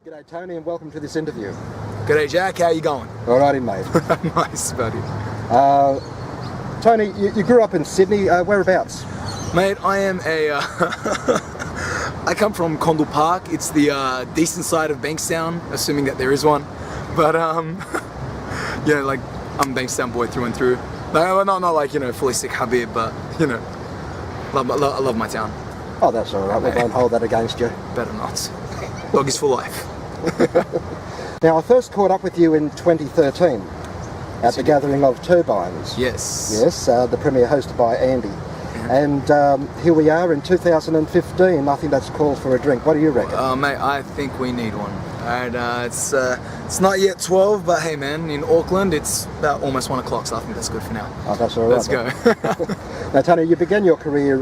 G'day Tony and welcome to this interview. G'day Jack, how you going? Alrighty mate. Nice buddy. Tony, you grew up in Sydney, whereabouts? Mate, I am a... I come from Condell Park. It's the decent side of Bankstown, assuming that there is one. But yeah, like I'm a Bankstown boy through and through. No, not like, fully sick hubby, but I love my town. Oh, that's alright, we won't hold that against you. Better not. Doggies for life. Now, I first caught up with you in 2013 at the gathering of Turbines. Yes. Yes, the premiere hosted by Andy. And here we are in 2015. I think that's call for a drink. What do you reckon? Mate, I think we need one. Alright, it's not yet 12, but hey man, in Auckland it's about almost 1 o'clock, so I think that's good for now. Oh, that's alright. Let's go. Now, Tony, you began your career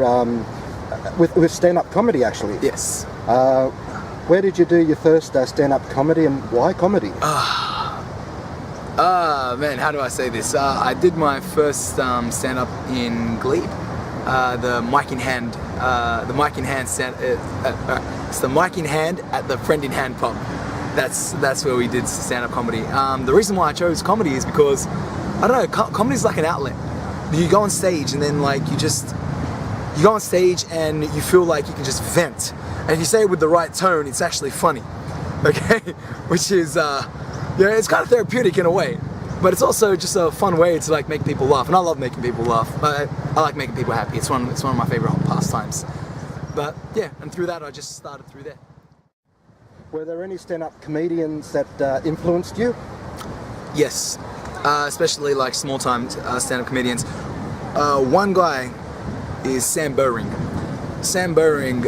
with stand-up comedy, actually. Yes. Where did you do your first stand-up comedy and why comedy? Man, how do I say this? I did my first stand-up in Glebe. The mic in hand, it's the mic in hand at the Friend in Hand pub. That's where we did stand-up comedy. The reason why I chose comedy is because, I don't know, comedy is like an outlet. You go on stage and then like you go on stage and you feel like you can just vent. And if you say it with the right tone, it's actually funny, okay? Which is, it's kind of therapeutic in a way, but it's also just a fun way to like make people laugh. And I love making people laugh. I like making people happy. It's one of my favorite pastimes. But yeah, and through that, I just started through there. Were there any stand-up comedians that influenced you? Yes, especially like small-time stand-up comedians. One guy is Sam Bowring. Sam Bowring,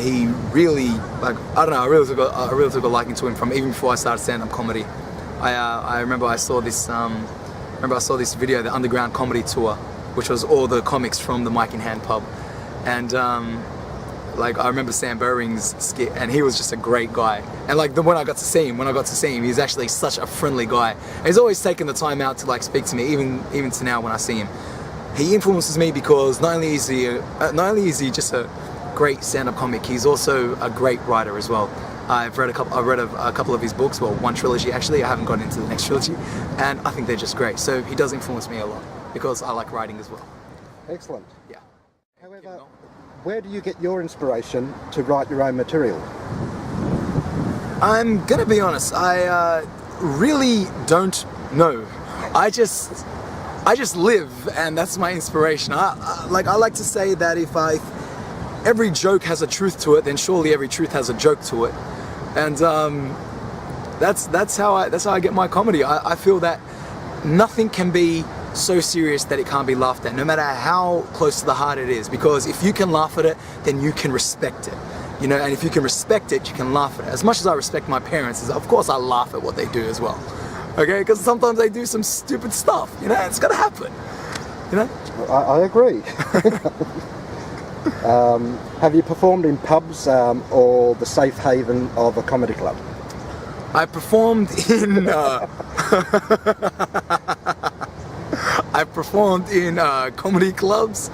he really, like, I don't know, I really took a liking to him from even before I started stand-up comedy. I remember I saw this video, the Underground Comedy Tour, which was all the comics from the Mic in Hand pub, and like I remember Sam Bowring's skit, and he was just a great guy. And like when I got to see him, he's actually such a friendly guy. And he's always taken the time out to like speak to me, even to now when I see him. He influences me because not only is he just a great stand-up comic, he's also a great writer as well. I've read a couple of his books, well, one trilogy actually. I haven't gotten into the next trilogy, and I think they're just great. So he does influence me a lot because I like writing as well. Excellent. Yeah. However, where do you get your inspiration to write your own material? I'm gonna be honest, I really don't know. I just live, and that's my inspiration. I like to say that if every joke has a truth to it, then surely every truth has a joke to it. And that's how I get my comedy. I feel that nothing can be so serious that it can't be laughed at, no matter how close to the heart it is. Because if you can laugh at it, then you can respect it. And if you can respect it, you can laugh at it. As much as I respect my parents, of course I laugh at what they do as well. Okay, because sometimes they do some stupid stuff. It's gonna happen. I agree. Have you performed in pubs or the safe haven of a comedy club? I performed in comedy clubs.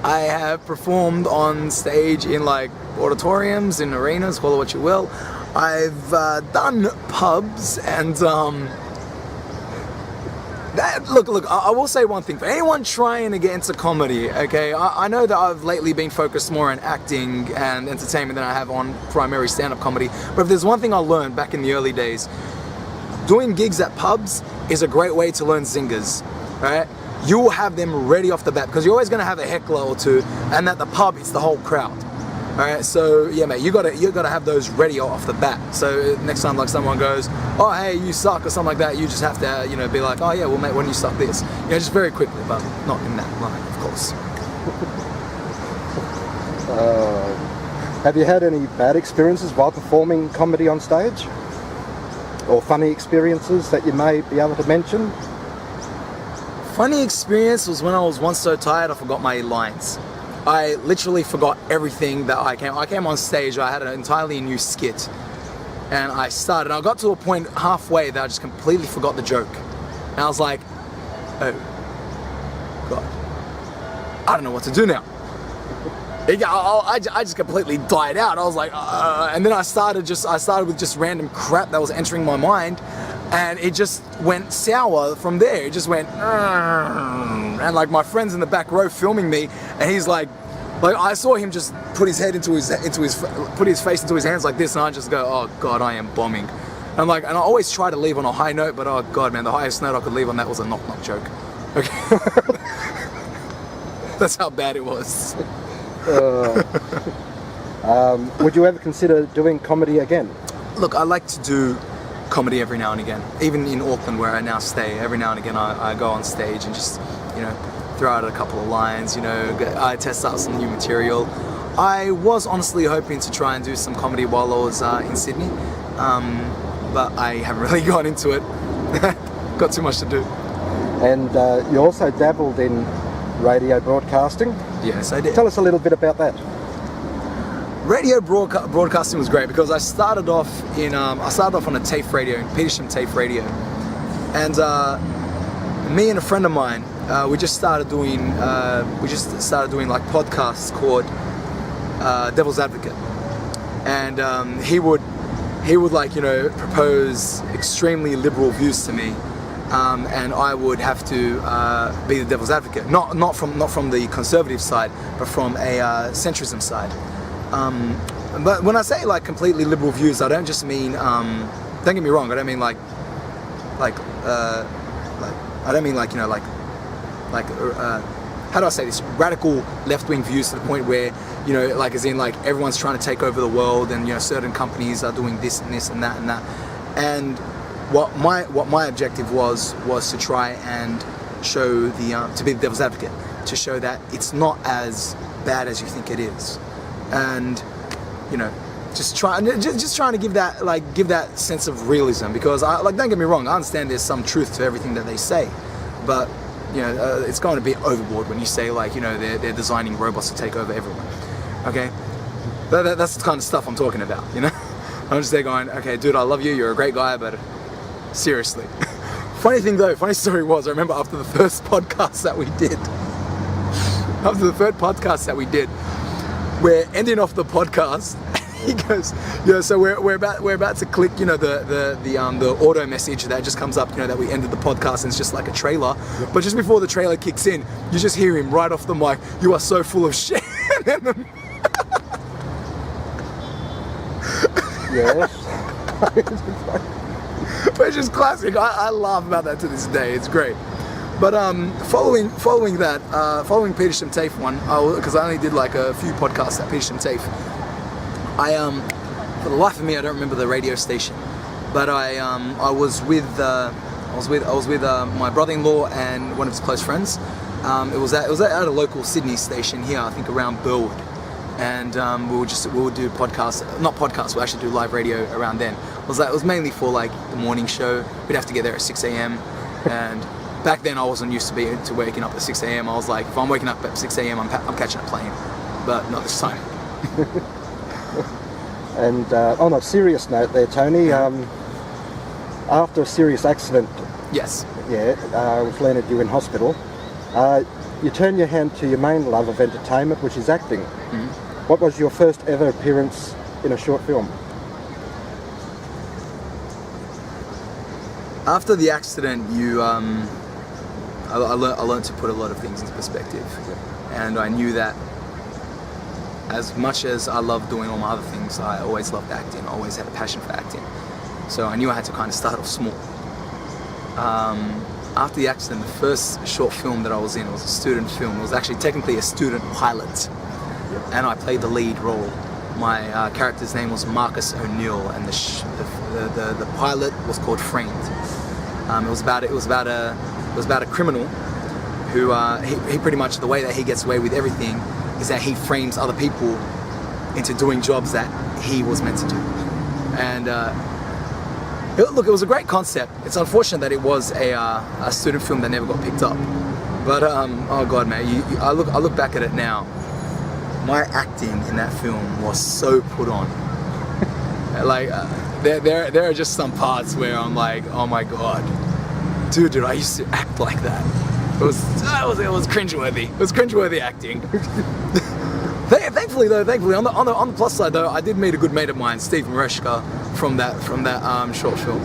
I have performed on stage in like auditoriums, in arenas, call it what you will. I've done pubs and Look, I will say one thing. For anyone trying to get into comedy, okay, I know that I've lately been focused more on acting and entertainment than I have on primary stand-up comedy, but if there's one thing I learned back in the early days, doing gigs at pubs is a great way to learn zingers, right? You will have them ready off the bat, because you're always going to have a heckler or two, and at the pub, it's the whole crowd. Alright, so yeah mate, you gotta have those ready off the bat. So next time like someone goes, oh hey you suck or something like that, you just have to be like, oh yeah, well mate, why don't you suck this? Just very quickly, but not in that line, of course. Have you had any bad experiences while performing comedy on stage? Or funny experiences that you may be able to mention? Funny experience was when I was once so tired I forgot my lines. I literally forgot everything that I came on stage, I had an entirely new skit. And I got to a point halfway that I just completely forgot the joke. And I was like, oh, God, I don't know what to do now. I just completely died out. I was like, and then I started with just random crap that was entering my mind, and it just went sour from there. It just went, and like my friend's in the back row filming me, and he's like I saw him just put his face into his hands like this, and I just go, oh God, I am bombing. And I always try to leave on a high note, but oh God, man, the highest note I could leave on that was a knock-knock joke. Okay. That's how bad it was. Would you ever consider doing comedy again? Look, I like to do comedy every now and again. Even in Auckland, where I now stay, every now and again I go on stage and just, throw out a couple of lines, I test out some new material. I was honestly hoping to try and do some comedy while I was in Sydney, but I haven't really got into it. Got too much to do. And you also dabbled in radio broadcasting. Yes, I did. Tell us a little bit about that. Radio broadcasting was great because I started off on a TAFE radio, Petersham TAFE radio, and me and a friend of mine, we just started doing like podcasts called Devil's Advocate, and he would propose extremely liberal views to me. And I would have to be the devil's advocate, not from the conservative side, but from a centrism side. But when I say like completely liberal views, I don't just mean. Don't get me wrong. I don't mean how do I say this? Radical left-wing views to the point where as in everyone's trying to take over the world, and certain companies are doing this and this and that and that, and what my objective was to try and show to be the devil's advocate, to show that it's not as bad as you think it is, and just trying to give that sense of realism, because don't get me wrong, I understand there's some truth to everything that they say, but it's going to be overboard when you say they're designing robots to take over everyone. Okay, that's the kind of stuff I'm talking about. I'm just there going, okay, dude, I love you, you're a great guy, but seriously. Funny story was, I remember after the first podcast that we did, we're ending off the podcast. He goes, so we're about to click, the auto message that just comes up, that we ended the podcast, and it's just like a trailer. But just before the trailer kicks in, you just hear him right off the mic, "You are so full of shit." Yes. Which is classic. I laugh about that to this day. It's great. But following Petersham TAFE one, because I only did like a few podcasts at Petersham TAFE, for the life of me, I don't remember the radio station, but I was with my brother-in-law and one of his close friends. It was at a local Sydney station here, I think around Burwood, and we would do podcasts, not podcasts, we'll actually do live radio around then. It was mainly for like the morning show. We'd have to get there at 6 a.m. and back then I wasn't used to waking up at 6 a.m. I was like, if I'm waking up at 6 a.m. I'm catching a plane, but not this time. And on a serious note there, Tony, after a serious accident, yes, which landed you in hospital, you turned your hand to your main love of entertainment, which is acting. Mm-hmm. What was your first ever appearance in a short film? After the accident, I learned to put a lot of things into perspective, and I knew that as much as I loved doing all my other things, I always loved acting. I always had a passion for acting, so I knew I had to kind of start off small. After the accident, the first short film that I was in, it was a student film. It was actually technically a student pilot, and I played the lead role. My character's name was Marcus O'Neill, and the pilot was called Framed. It was about a criminal who he pretty much, the way that he gets away with everything is that he frames other people into doing jobs that he was meant to do. And it was a great concept. It's unfortunate that it was a student film that never got picked up. But oh God, man, I look back at it now. My acting in that film was so put on. There are just some parts where I'm like, oh my God, dude, I used to act like that. It was cringeworthy. It was cringeworthy acting. They thankfully on the plus side though, I did meet a good mate of mine, Steve Mareshka, from that short film.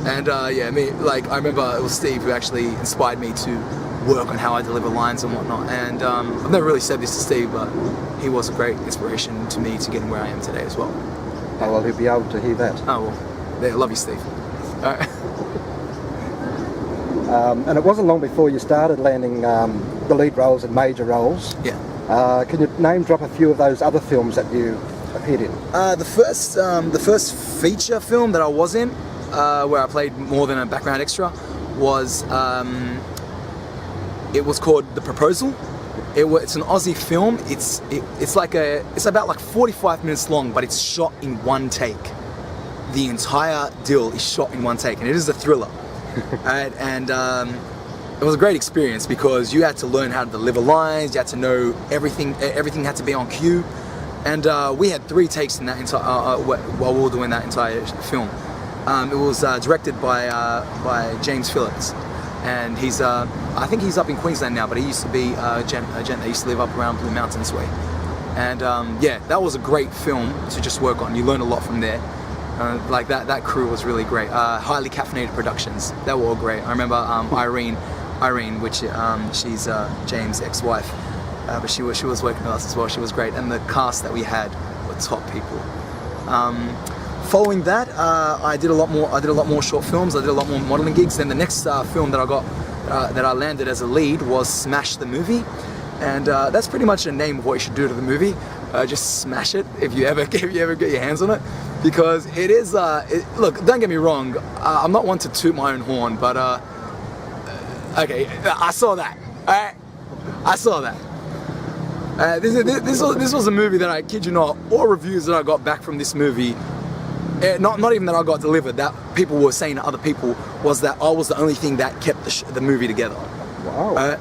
And yeah, I remember it was Steve who actually inspired me to work on how I deliver lines and whatnot. And I've never really said this to Steve, but he was a great inspiration to me to getting where I am today as well. Oh, well, he'll be able to hear that. Oh, well, yeah, love you, Steve. All right. And it wasn't long before you started landing the lead roles and major roles. Yeah. Can you name drop a few of those other films that you appeared in? The first feature film that I was in, where I played more than a background extra, was it was called The Proposal. It's an Aussie film. It's about like 45 minutes long, but it's shot in one take. The entire deal is shot in one take, and it is a thriller. Right? And it was a great experience because you had to learn how to deliver lines. You had to know everything. Everything had to be on cue. And we had 3 takes in that entire while we were doing that entire film. It was directed by James Phillips, and he's I think he's up in Queensland now, but he used to be a gent that used to live up around Blue Mountains way. And yeah, that was a great film to just work on. You learn a lot from there. Like that crew was really great. Highly Caffeinated Productions, they were all great. I remember Irene, which she's James' ex-wife, but she was working with us as well. She was great, and the cast that we had were top people. Following that, I did a lot more short films. I did a lot more modeling gigs. Then the next film that I got, that I landed as a lead, was Smash the Movie, and that's pretty much the name of what you should do to the movie. Just smash it if you ever get your hands on it, because it is. Look, don't get me wrong. I'm not one to toot my own horn, but okay, I saw that. Alright, I saw that. This was a movie that, I kid you not, all reviews that I got back from this movie, not even that I got delivered, that people were saying to other people, was that I was the only thing that kept the movie together. Wow.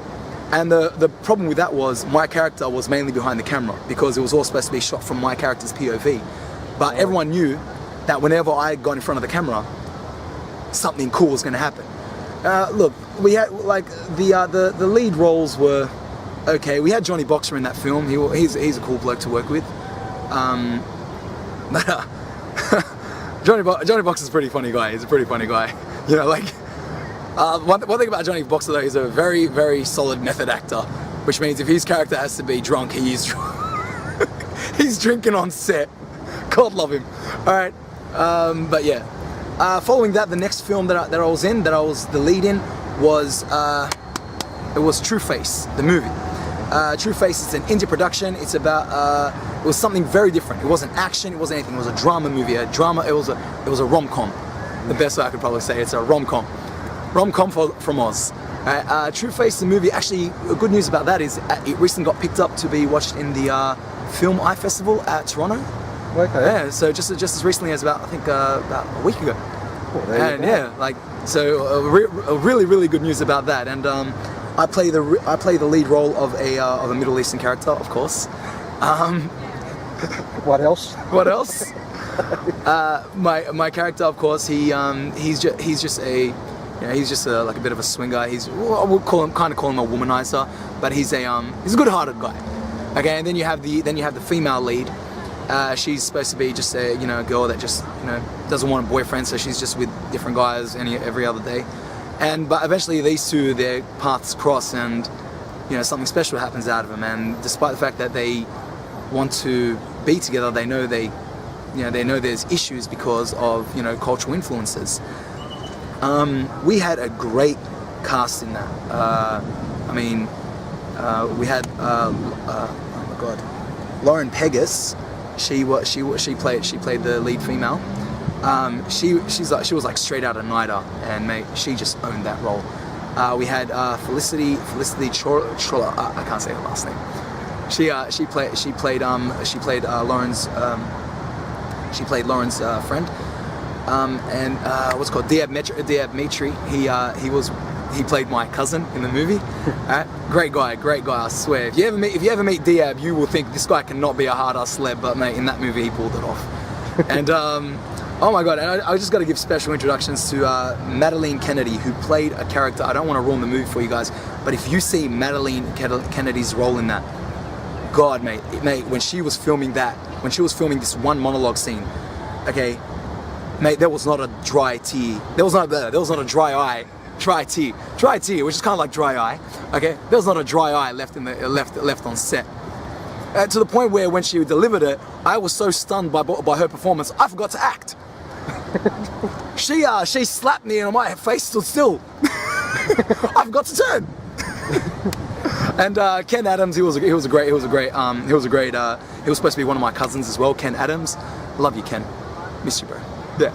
And the problem with that was my character was mainly behind the camera, because it was all supposed to be shot from my character's POV. But everyone knew that whenever I got in front of the camera, something cool was going to happen. Look, we had like the lead roles were okay. We had Johnny Boxer in that film. He's a cool bloke to work with. But Johnny Boxer's a pretty funny guy. He's a pretty funny guy. You know, like. One thing about Johnny Boxer though, he's a very, very solid method actor, which means if his character has to be drunk, he's drinking on set. God love him. All right, but yeah. Following that, the next film that I was in, that I was the lead in, was it was True Face, the movie. True Face, it's an indie production. It's about it was something very different. It wasn't action. It wasn't anything. It was a drama movie. It was a rom-com. The best way I could probably say it's a rom-com. Rom-com from Oz. True Face, the movie, actually, good news about that is it recently got picked up to be watched in the Film Eye Festival at Toronto. Okay. Yeah, so just as recently as about a week ago. Oh, And yeah, like, so really, really good news about that. And I play the lead role of a Middle Eastern character, of course. What else? What else? My character, of course, he's just like a bit of a swinger. We'll call him a womanizer, but he's a good-hearted guy. Okay, and then you have the female lead. She's supposed to be just a girl that just doesn't want a boyfriend, so she's just with different guys every other day. But eventually these two, their paths cross, and something special happens out of them. And despite the fact that they want to be together, they know there's issues because of cultural influences. We had a great cast in that. We had oh my God, Lauren Pegas. She played the lead female. She was like straight out of NIDA, and mate, she just owned that role. We had Felicity Chola. I can't say her last name. She played Lauren's friend. And what's it called, Diab Mitri. He played my cousin in the movie. Great guy, I swear. If you ever meet Diab, you will think this guy cannot be a hard-ass celeb, but mate, in that movie he pulled it off. And oh my God, and I just got to give special introductions to Madeline Kennedy, who played a character. I don't want to ruin the movie for you guys, but if you see Madeline Kennedy's role in that, God, mate, when she was filming this one monologue scene, okay, mate, there was not a dry tear. There was not a dry eye. Dry tear, which is kind of like dry eye. Okay, there was not a dry eye left on set. To the point where when she delivered it, I was so stunned by her performance, I forgot to act. She slapped me and my face stood still. I forgot to turn. And Ken Adams, he was supposed to be one of my cousins as well. Ken Adams, love you, Ken, miss you, bro. Yeah.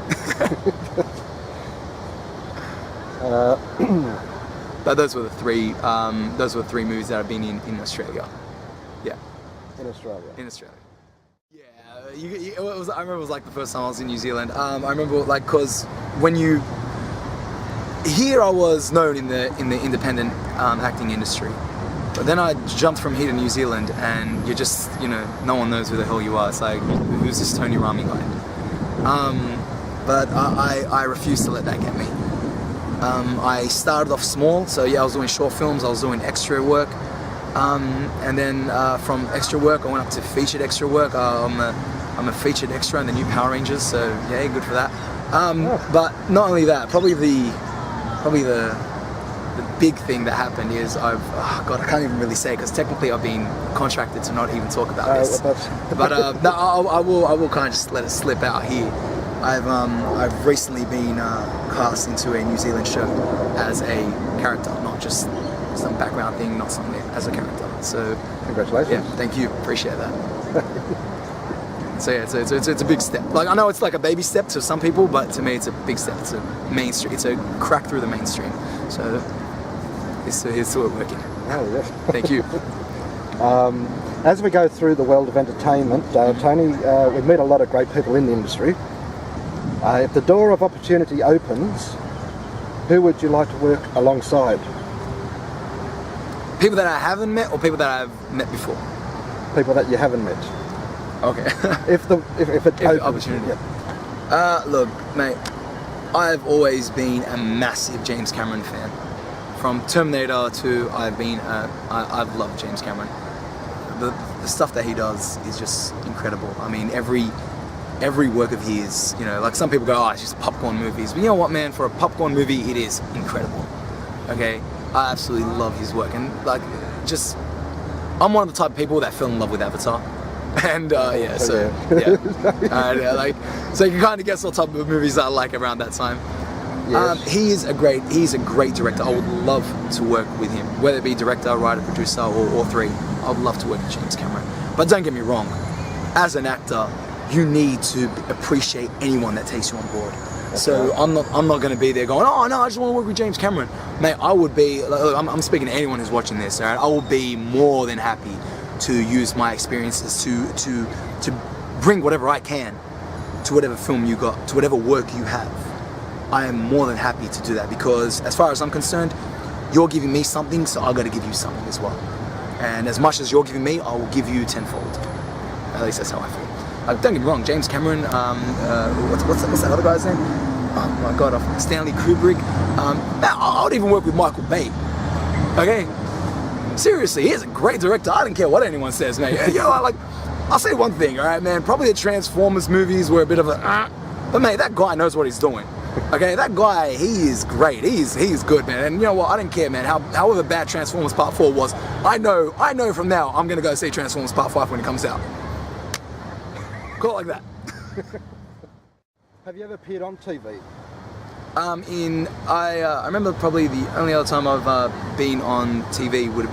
But those were the three movies that I've been in Australia. Yeah. In Australia. Yeah. I remember it was like the first time I was in New Zealand. I remember like because when you here I was known in the independent acting industry, but then I jumped from here to New Zealand, and you're just no one knows who the hell you are. It's like, who's this Tony Rahme guy? But I refused to let that get me. I started off small, so yeah, I was doing short films, I was doing extra work, and then from extra work I went up to featured extra work. I'm a featured extra in the new Power Rangers, so yeah, good for that. But not only that, probably the big thing that happened is I can't even really say, because technically I've been contracted to not even talk about this. But no, I will kind of just let it slip out here. I've recently been cast into a New Zealand show as a character, not just some background thing, not something as a character. So congratulations. Yeah, thank you. Appreciate that. So yeah, it's a big step. Like, I know it's like a baby step to some people, but to me it's a big step. It's a mainstream. It's a crack through the mainstream. So here's to it working. Oh yes. Thank you. As we go through the world of entertainment, Tony, we meet a lot of great people in the industry. If the door of opportunity opens, who would you like to work alongside? People that I haven't met, or people that I've met before? People that you haven't met. Okay. if it opens, opportunity. Yeah. Look, mate, I've always been a massive James Cameron fan. From Terminator to I've loved James Cameron. The stuff that he does is just incredible. I mean, every work of his, like some people go, oh, it's just popcorn movies. But you know what, man? For a popcorn movie, it is incredible. Okay? I absolutely love his work. And, like, I'm one of the type of people that fell in love with Avatar. And, yeah, so, yeah. So you can kind of guess what type of movies I like around that time. Yes. He's a great director. I would love to work with him, whether it be director, writer, producer, or three. I would love to work with James Cameron. But don't get me wrong, as an actor, you need to appreciate anyone that takes you on board. So I'm not going to be there going, oh no, I just want to work with James Cameron. Mate, I would be, I'm speaking to anyone who's watching this, all right? I will be more than happy to use my experiences to bring whatever I can to whatever film you got, to whatever work you have. I am more than happy to do that, because as far as I'm concerned, you're giving me something, so I got to give you something as well. And as much as you're giving me, I will give you tenfold. At least that's how I feel. Don't get me wrong, James Cameron, what's that other guy's name? Oh my god, Stanley Kubrick. I would even work with Michael Bay. Okay? Seriously, he's a great director. I don't care what anyone says, mate. I'll say one thing, alright, man. Probably the Transformers movies were a bit of a but mate, that guy knows what he's doing. Okay, that guy, he is great. He's good, man. And you know what? I don't care, man. However bad Transformers Part 4 was, I know from now I'm gonna go see Transformers Part 5 when it comes out. Call it like that. Have you ever appeared on TV? I remember probably the only other time I've been on TV would have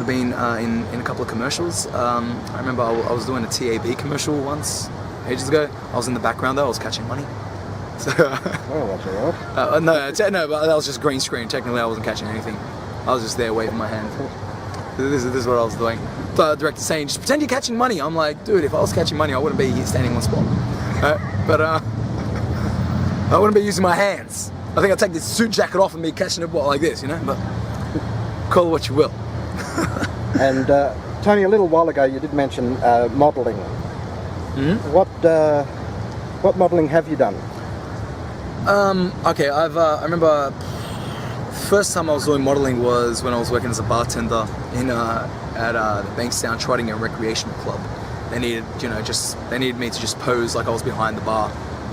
been in a couple of commercials. I remember I was doing a TAB commercial once, ages ago. I was in the background though. I was catching money. So Oh, that's alright. no, but that was just green screen. Technically, I wasn't catching anything. I was just there waving my hand. This is what I was doing. The director saying, just pretend you're catching money. I'm like, dude, if I was catching money, I wouldn't be here standing in one spot. But I wouldn't be using my hands. I think I'd take this suit jacket off and be catching a ball like this, But call it what you will. And Tony, a little while ago you did mention modelling. Mm-hmm. What modelling have you done? Okay, I remember first time I was doing modelling was when I was working as a bartender in at the Bankstown Trotting and Recreational Club. They needed, they needed me to just pose like I was behind the bar,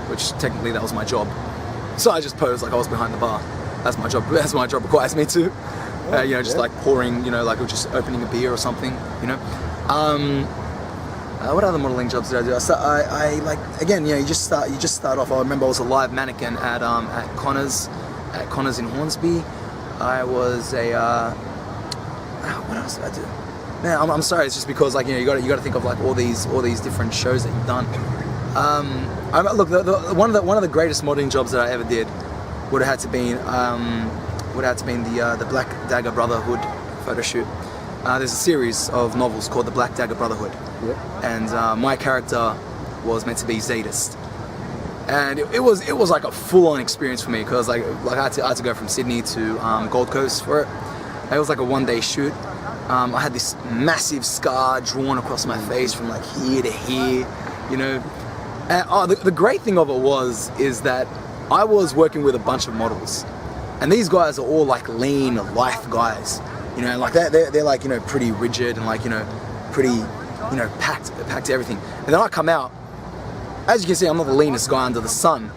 which technically that was my job. So I just posed like I was behind the bar. That's my job. That's my job requires me to, just like pouring, like just opening a beer or something, What other modeling jobs did I do? I like, again, you just start off. I remember I was a live mannequin at Connor's in Hornsby. I was what else did I do? Man, I'm sorry. It's just because you got to think of like all these different shows that you've done. Look, one of the greatest modeling jobs that I ever did would have had to been the Black Dagger Brotherhood photo shoot. There's a series of novels called the Black Dagger Brotherhood, yep. And my character was meant to be Zadist, and it was like a full-on experience for me because like I had to go from Sydney to Gold Coast for it. It was like a one-day shoot. I had this massive scar drawn across my face from like here to here, And the great thing of it is that I was working with a bunch of models, and these guys are all like lean, lithe guys. Like they're like, pretty rigid and like, pretty, packed to everything. And then I come out, as you can see, I'm not the leanest guy under the sun,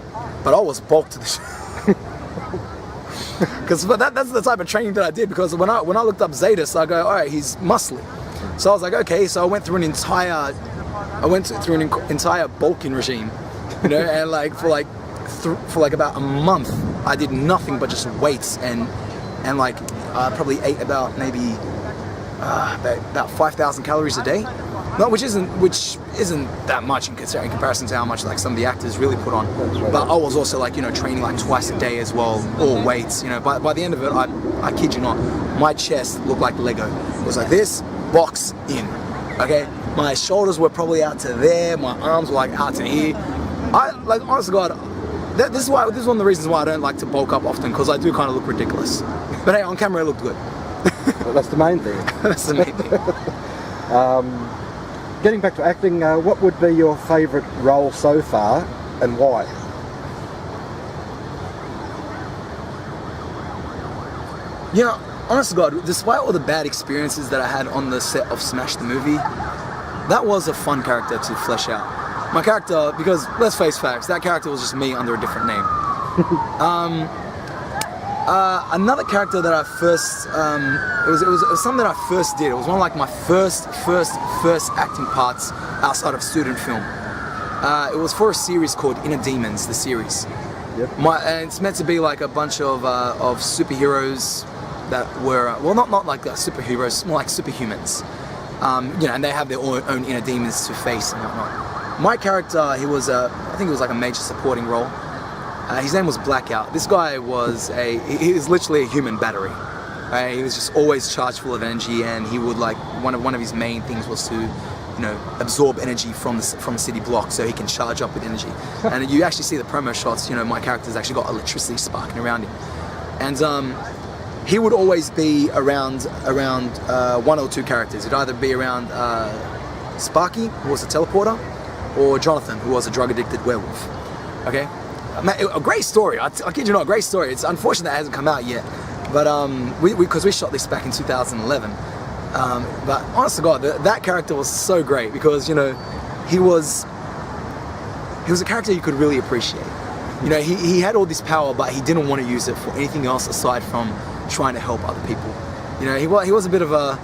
but I was bulked to the because that's the type of training that I did, because when I looked up Zadis, I go, all right, he's muscly. So I was like, okay, so I went through an entire bulking regime, and like for like about a month, I did nothing but just weights and like probably ate about maybe about 5,000 calories a day. No, which isn't that much in comparison to how much like some of the actors really put on. Right. But I was also like training like twice a day as well, all weights. By the end of it, I kid you not, my chest looked like Lego. It was like this, box in. Okay, my shoulders were probably out to there, my arms were like out to here. I like, honest to God, this is one of the reasons why I don't like to bulk up often, because I do kind of look ridiculous. But hey, on camera it looked good. Well, that's the main thing. That's the main thing. Getting back to acting, what would be your favourite role so far and why? Honest to God, despite all the bad experiences that I had on the set of Smash the movie, that was a fun character to flesh out. My character, because let's face facts, that character was just me under a different name. Another character that I first, it was something that I first did. It was one of like my first acting parts outside of student film. It was for a series called Inner Demons, the series. Yep. And it's meant to be like a bunch of superheroes that were, well, not like superheroes, more like superhumans. And they have their own inner demons to face and whatnot. My character, I think it was like a major supporting role. His name was Blackout. This guy was he was literally a human battery. He was just always charged full of energy, and he would like, one of his main things was to, absorb energy from the city block so he can charge up with energy. And you actually see the promo shots, my character's actually got electricity sparking around him. And he would always be around one or two characters. It'd either be around Sparky, who was a teleporter, or Jonathan, who was a drug-addicted werewolf. Okay? A great story. I kid you not, a great story. It's unfortunate that it hasn't come out yet. But because we shot this back in 2011. But honest to God, that character was so great because, he was a character you could really appreciate. He had all this power, but he didn't want to use it for anything else aside from trying to help other people. He was a bit of a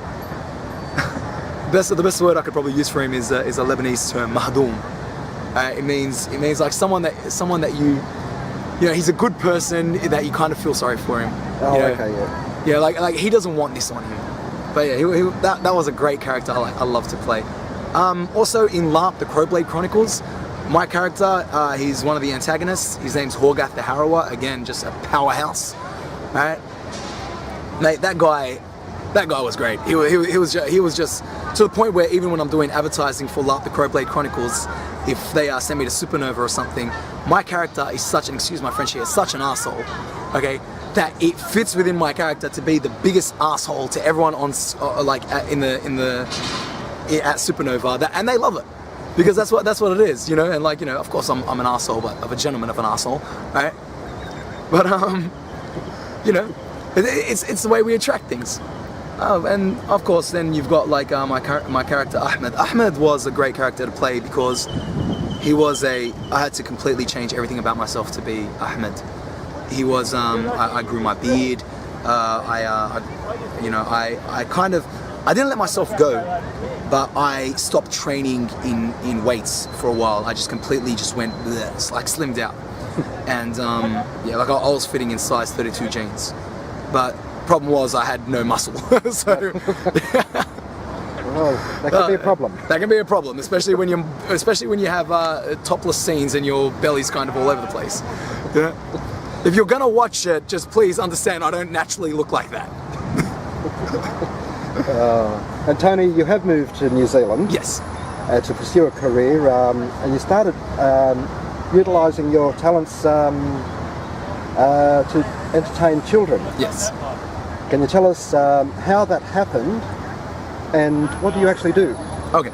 the best word I could probably use for him is a Lebanese term, mahdoum. It means like someone that you he's a good person that you kind of feel sorry for him. Oh, okay, yeah. Yeah, like he doesn't want this on him. But yeah, that was a great character. I love to play. Also in LARP, the Crowblade Chronicles, my character, he's one of the antagonists. His name's Horgath the Harrower. Again, just a powerhouse. Right, mate. That guy was great. He was just to the point where even when I'm doing advertising for LARP, the Crowblade Chronicles, if they send me to Supernova or something, my character is such an, excuse my French here, such an asshole. Okay, that it fits within my character to be the biggest asshole to everyone on at Supernova, and they love it because that's what it is, And like of course I'm an asshole, but of a gentleman of an asshole, right? But it's the way we attract things. And of course, then you've got like my character Ahmed. Ahmed was a great character to play because I had to completely change everything about myself to be Ahmed. He was, I grew my beard. I didn't let myself go, but I stopped training in weights for a while. I just completely just went bleh, like slimmed out, and yeah, like I was fitting in size 32 jeans, but problem was I had no muscle. So well, that can be a problem. That can be a problem, especially when you have topless scenes and your belly's kind of all over the place. Yeah. If you're gonna watch it, just please understand I don't naturally look like that. And Tony, you have moved to New Zealand. Yes. To pursue a career, and you started utilising your talents to entertain children. Yes. Can you tell us how that happened and what do you actually do? Okay.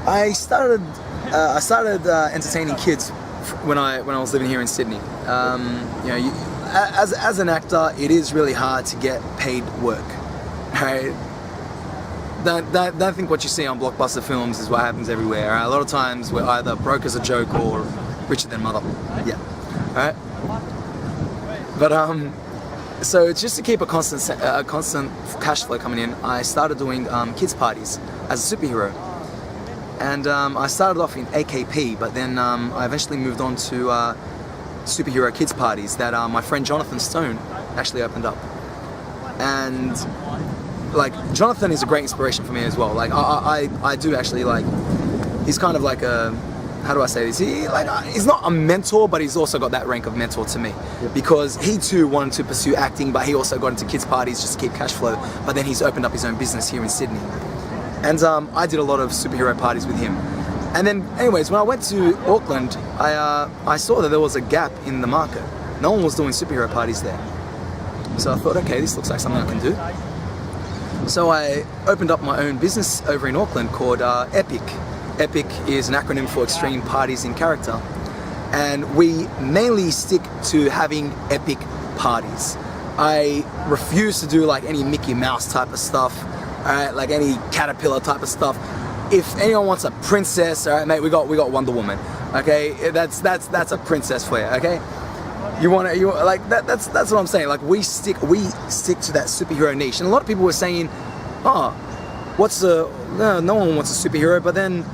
I started entertaining kids when I was living here in Sydney. As an actor, it is really hard to get paid work. Right? Don't think what you see on blockbuster films is what happens everywhere. Right? A lot of times we're either broke as a joke or richer than mother. Yeah. Right. But so it's just to keep a constant cash flow coming in. I started doing kids parties as a superhero. And I started off in AKP, but then I eventually moved on to superhero kids parties that my friend Jonathan Stone actually opened up. And like Jonathan is a great inspiration for me as well. Like I do actually like, he's kind of like a, how do I say this? He's not a mentor, but he's also got that rank of mentor to me. Yep. Because he too wanted to pursue acting, but he also got into kids parties just to keep cash flow. But then he's opened up his own business here in Sydney. And I did a lot of superhero parties with him. And then, anyways, when I went to Auckland, I saw that there was a gap in the market. No one was doing superhero parties there. So I thought, okay, this looks like something I can do. So I opened up my own business over in Auckland called EPIC. EPIC is an acronym for Extreme Parties in Character. And we mainly stick to having epic parties. I refuse to do like any Mickey Mouse type of stuff. Alright, like any caterpillar type of stuff. If anyone wants a princess, alright mate, we got Wonder Woman. Okay, that's a princess for you, okay? That's what I'm saying. Like we stick to that superhero niche. And a lot of people were saying, no one wants a superhero, but then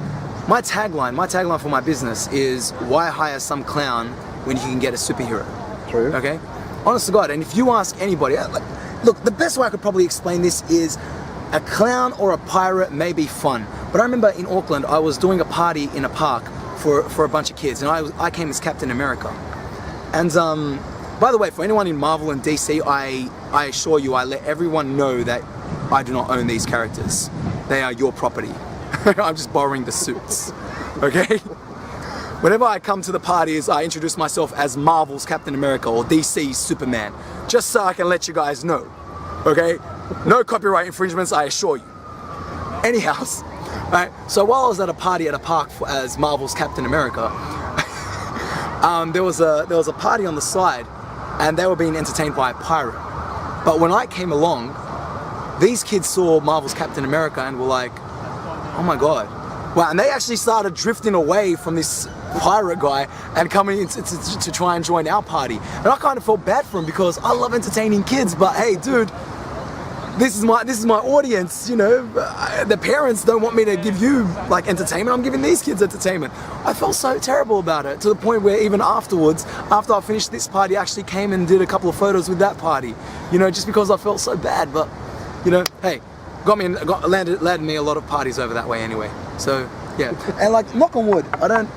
my tagline for my business is, why hire some clown when you can get a superhero? True. Okay? Honest to God, and if you ask anybody, look, the best way I could probably explain this is, a clown or a pirate may be fun, but I remember in Auckland I was doing a party in a park for a bunch of kids, and I came as Captain America. And by the way, for anyone in Marvel and DC, I assure you, I let everyone know that I do not own these characters. They are your property. I'm just borrowing the suits. Okay? Whenever I come to the parties, I introduce myself as Marvel's Captain America or DC's Superman, just so I can let you guys know. Okay? No copyright infringements, I assure you. Anyhow, right, so while I was at a party at a park as Marvel's Captain America, there was a party on the side, and they were being entertained by a pirate. But when I came along, these kids saw Marvel's Captain America and were like, oh my god. Wow, and they actually started drifting away from this pirate guy and coming in to try and join our party. And I kind of felt bad for him because I love entertaining kids, but hey dude, this is my audience, you know. The parents don't want me to give you like entertainment. I'm giving these kids entertainment. I felt so terrible about it, to the point where even afterwards, after I finished this party, I actually came and did a couple of photos with that party, you know, just because I felt so bad. But you know, hey, landed me a lot of parties over that way anyway. So yeah, and like knock on wood, I don't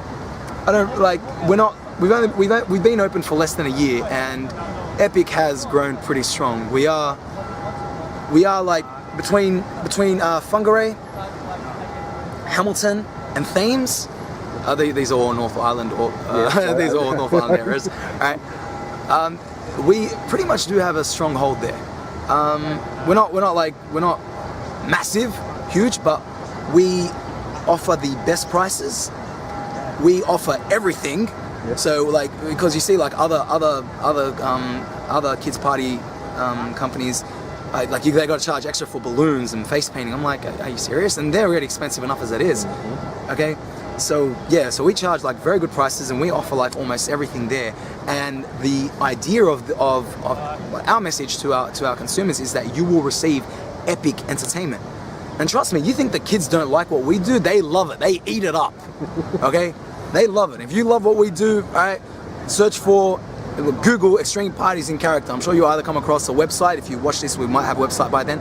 like, we've been open for less than a year, and Epic has grown pretty strong. We are like between Whangarei, Hamilton, and Thames. These are all North Island, or these are all North Island areas. Right? We pretty much do have a strong hold there. We're not massive, huge, but we offer the best prices. We offer everything. Yep. So like, because you see like other kids party companies, they got to charge extra for balloons and face painting. I'm like, are you serious? And they're already expensive enough as it is. Okay, so yeah, so we charge like very good prices, and we offer like almost everything there. And the idea of our message to our consumers is that you will receive epic entertainment. And trust me, you think the kids don't like what we do? They love it. They eat it up. Okay, they love it. If you love what we do, all right, search for. Google Extreme Parties in Character. I'm sure you'll either come across a website. If you watch this, we might have a website by then.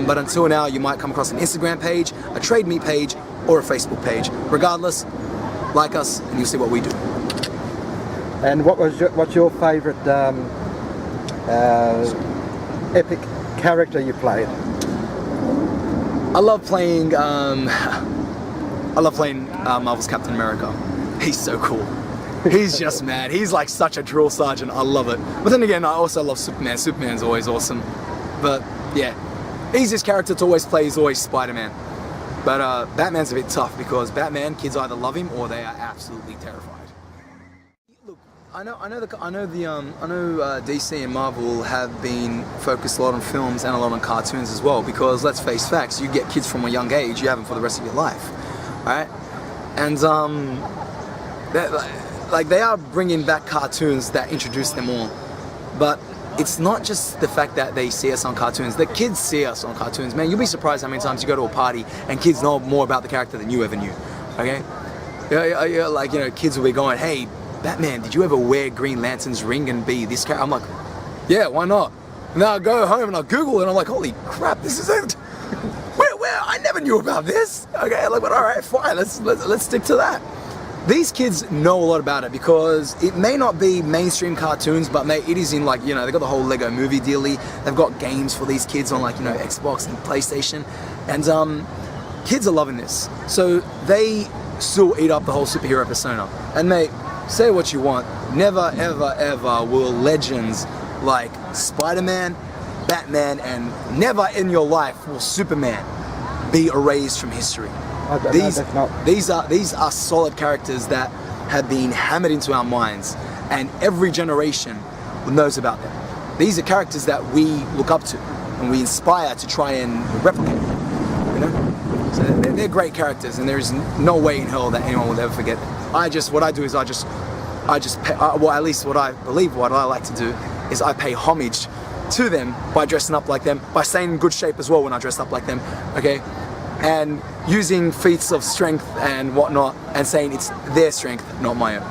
But until now, you might come across an Instagram page, a Trade Me page, or a Facebook page. Regardless, like us, and you'll see what we do. And what's your favourite epic character you played? I love playing. Marvel's Captain America. He's so cool. He's just mad. He's like such a drill sergeant. I love it. But then again, I also love Superman. Superman's always awesome. But yeah, easiest character to always play is always Spider-Man. But Batman's a bit tough because Batman, kids either love him or they are absolutely terrified. Look, I know DC and Marvel have been focused a lot on films and a lot on cartoons as well. Because let's face facts, you get kids from a young age, you have them for the rest of your life, right? And they are bringing back cartoons that introduce them all, but it's not just the fact that they see us on cartoons. The kids see us on cartoons, man. You'll be surprised how many times you go to a party and kids know more about the character than you ever knew. Okay, like kids will be going, "Hey, Batman, did you ever wear Green Lantern's ring and be this character?" I'm like, "Yeah, why not?" And then I go home and I Google it and I'm like, "Holy crap, this is it." Where I never knew about this. Okay, like, but all right, fine. Let's stick to that. These kids know a lot about it because it may not be mainstream cartoons, but mate, it is in like, they've got the whole Lego movie dealie. They've got games for these kids on like, Xbox and PlayStation. And kids are loving this. So they still eat up the whole superhero persona. And mate, say what you want. Never, ever, ever will legends like Spider-Man, Batman, and never in your life will Superman be erased from history. These are solid characters that have been hammered into our minds, and every generation knows about them. These are characters that we look up to and we inspire to try and replicate. So they're great characters, and there is no way in hell that anyone will ever forget them. What I do is I just pay, well, at least what I like to do is I pay homage to them by dressing up like them, by staying in good shape as well when I dress up like them. Okay. And using feats of strength and whatnot, and saying it's their strength, not my own.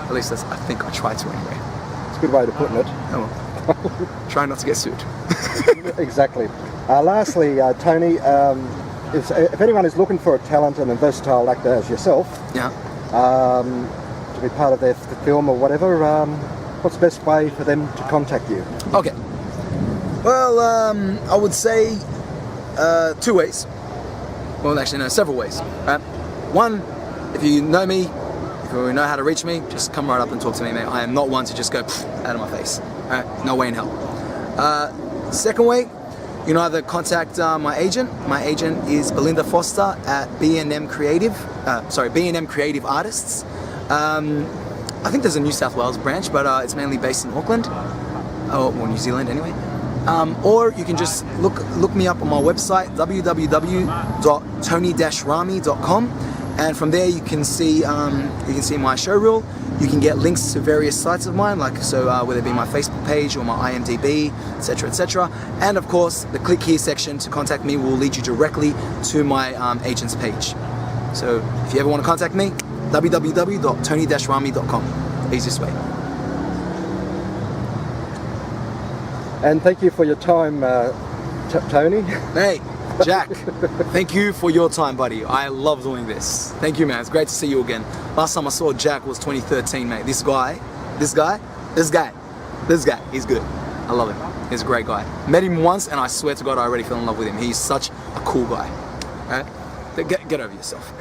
At least I think I try to anyway. It's a good way of putting it. Oh well. Try not to get sued. Exactly. Lastly, Tony, if anyone is looking for a talented and versatile actor as yourself, yeah, to be part of their film or whatever, what's the best way for them to contact you? Okay. Well, I would say 2 ways. Well, actually, no, several ways. Right? One, if you know me, if you know how to reach me, just come right up and talk to me, mate. I am not one to just go out of my face. Right? No way in hell. Second way, you can either contact my agent. My agent is Belinda Foster at B&M Creative Artists. I think there's a New South Wales branch, but it's mainly based in Auckland, or New Zealand anyway. Or you can just look me up on my website, www.tony-rahme.com, and from there you can see my show reel. You can get links to various sites of mine, whether it be my Facebook page or my IMDb, etc., etc. And of course, the click here section to contact me will lead you directly to my agent's page. So if you ever want to contact me, www.tony-rahme.com, easiest way. And thank you for your time, Tony. Hey, Jack, thank you for your time, buddy. I love doing this. Thank you, man. It's great to see you again. Last time I saw Jack was 2013, mate. This guy, he's good. I love him. He's a great guy. Met him once, and I swear to God, I already fell in love with him. He's such a cool guy. All right? Get over yourself.